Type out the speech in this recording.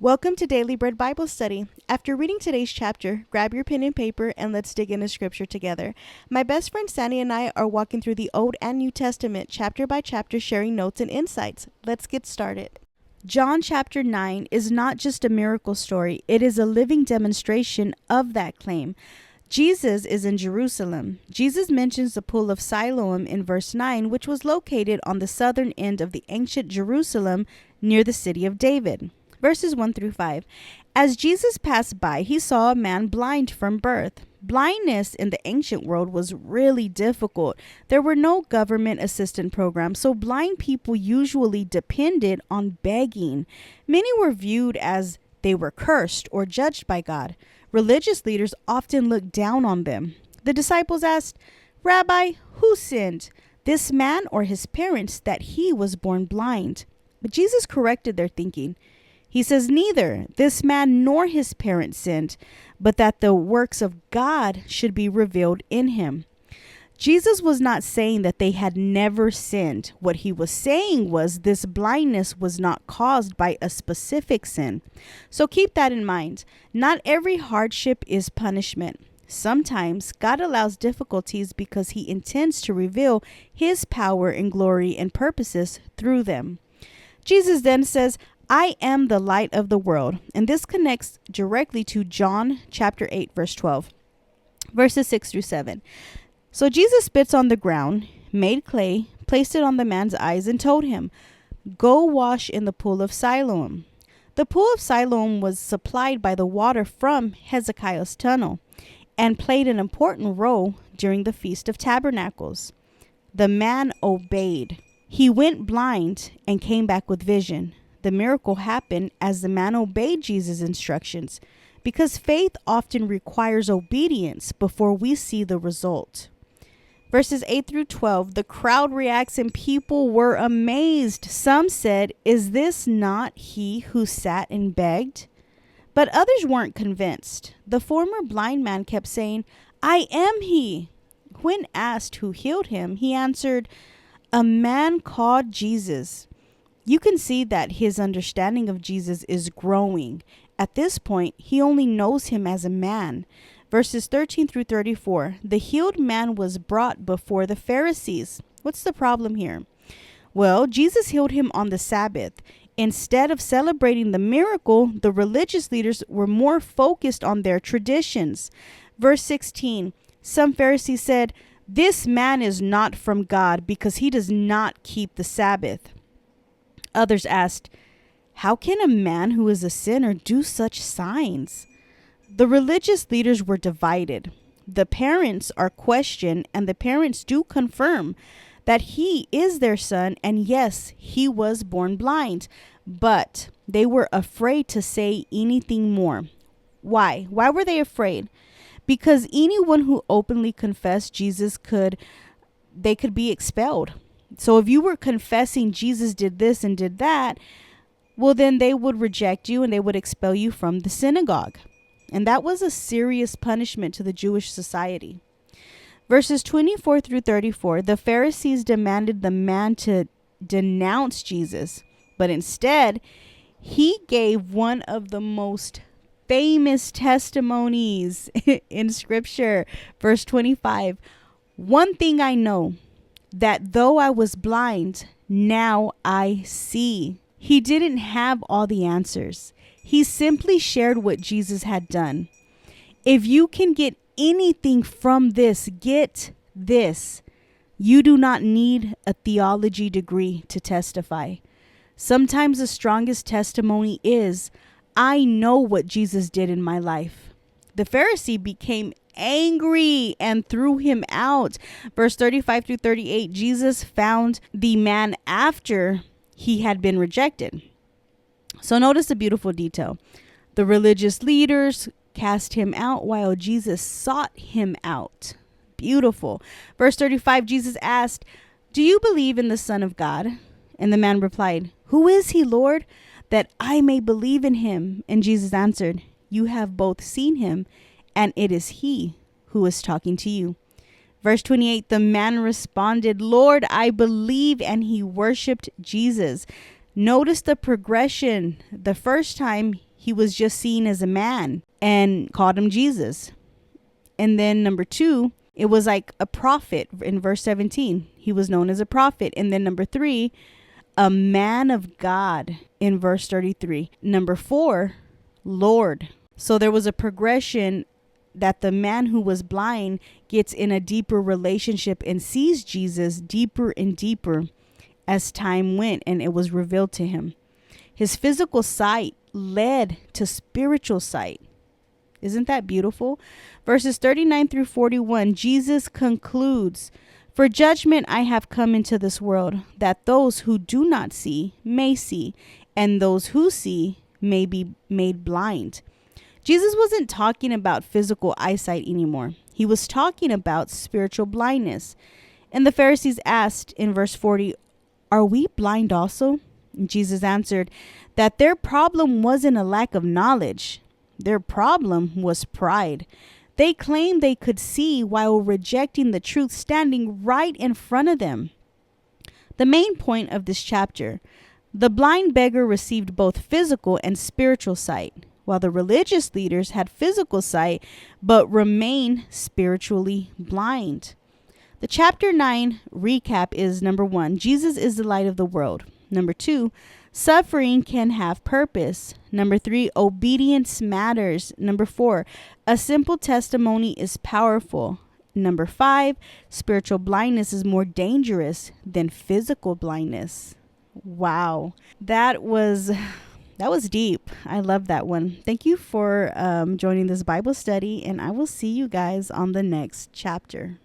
Welcome to Daily Bread Bible Study. After reading today's chapter, grab your pen and paper and let's dig into scripture together. My best friend Sandy and I are walking through the Old and New Testament chapter by chapter, sharing notes and insights. Let's get started. John chapter 9 is not just a miracle story, it is a living demonstration of that claim. Jesus is in Jerusalem. Jesus mentions the pool of Siloam in verse 9, which was located on the southern end of the ancient Jerusalem near the city of David. Verses 1 through 5. As Jesus passed by, he saw a man blind from birth. Blindness in the ancient world was really difficult. There were no government assistance programs, so blind people usually depended on begging. Many were viewed as they were cursed or judged by God. Religious leaders often looked down on them. The disciples asked, "Rabbi, who sinned, this man or his parents, that he was born blind?" But Jesus corrected their thinking. He says, "Neither this man nor his parents sinned, but that the works of God should be revealed in him." Jesus was not saying that they had never sinned. What he was saying was this blindness was not caused by a specific sin. So keep that in mind. Not every hardship is punishment. Sometimes God allows difficulties because he intends to reveal his power and glory and purposes through them. Jesus then says, "I am the light of the world." And this connects directly to John chapter 8, verse 12, verses 6 through 7. So Jesus spits on the ground, made clay, placed it on the man's eyes, and told him, "Go wash in the pool of Siloam." The pool of Siloam was supplied by the water from Hezekiah's tunnel and played an important role during the Feast of Tabernacles. The man obeyed. He went blind and came back with vision. The miracle happened as the man obeyed Jesus' instructions, because faith often requires obedience before we see the result. Verses 8 through 12, the crowd reacts and people were amazed. Some said, "Is this not he who sat and begged?" But others weren't convinced. The former blind man kept saying, "I am he." When asked who healed him, he answered, "A man called Jesus." You can see that his understanding of Jesus is growing. At this point, he only knows him as a man. Verses 13 through 34, the healed man was brought before the Pharisees. What's the problem here? Well, Jesus healed him on the Sabbath. Instead of celebrating the miracle, the religious leaders were more focused on their traditions. Verse 16, some Pharisees said, "This man is not from God because he does not keep the Sabbath." Others asked, "How can a man who is a sinner do such signs?" The religious leaders were divided. The parents are questioned, and the parents do confirm that he is their son, and yes, he was born blind. But they were afraid to say anything more. Why? Why were they afraid? Because anyone who openly confessed Jesus could be expelled. So if you were confessing Jesus did this and did that, well, then they would reject you and they would expel you from the synagogue. And that was a serious punishment to the Jewish society. Verses 24 through 34, the Pharisees demanded the man to denounce Jesus, but instead, he gave one of the most famous testimonies in Scripture. Verse 25, "One thing I know, that though I was blind, now I see." He didn't have all the answers. He simply shared what Jesus had done. If you can get anything from this, get this. You do not need a theology degree to testify. Sometimes the strongest testimony is, "I know what Jesus did in my life." The Pharisee became angry and threw him out. Verse 35 through 38, Jesus found the man after he had been rejected. So notice the beautiful detail. The religious leaders cast him out while Jesus sought him out. Beautiful. Verse 35, Jesus asked, "Do you believe in the Son of God?" And the man replied, "Who is he, Lord, that I may believe in him?" And Jesus answered, "You have both seen him, and it is he who is talking to you." Verse 28, the man responded, "Lord, I believe," and he worshiped Jesus. Notice the progression. The first time he was just seen as a man and called him Jesus. And then number 2, it was like a prophet in verse 17. He was known as a prophet. And then number 3, a man of God in verse 33. Number 4, Lord. So there was a progression that the man who was blind gets in a deeper relationship and sees Jesus deeper and deeper as time went and it was revealed to him. His physical sight led to spiritual sight. Isn't that beautiful? Verses 39 through 41, Jesus concludes, "For judgment I have come into this world, that those who do not see may see, and those who see may be made blind." Jesus wasn't talking about physical eyesight anymore. He was talking about spiritual blindness. And the Pharisees asked in verse 40, "Are we blind also?" And Jesus answered that their problem wasn't a lack of knowledge. Their problem was pride. They claimed they could see while rejecting the truth standing right in front of them. The main point of this chapter, the blind beggar received both physical and spiritual sight, while the religious leaders had physical sight but remained spiritually blind. The chapter 9 recap is number 1, Jesus is the light of the world. Number 2, suffering can have purpose. Number 3, obedience matters. Number 4, a simple testimony is powerful. Number 5, spiritual blindness is more dangerous than physical blindness. Wow. That was deep. I love that one. Thank you for joining this Bible study, and I will see you guys on the next chapter.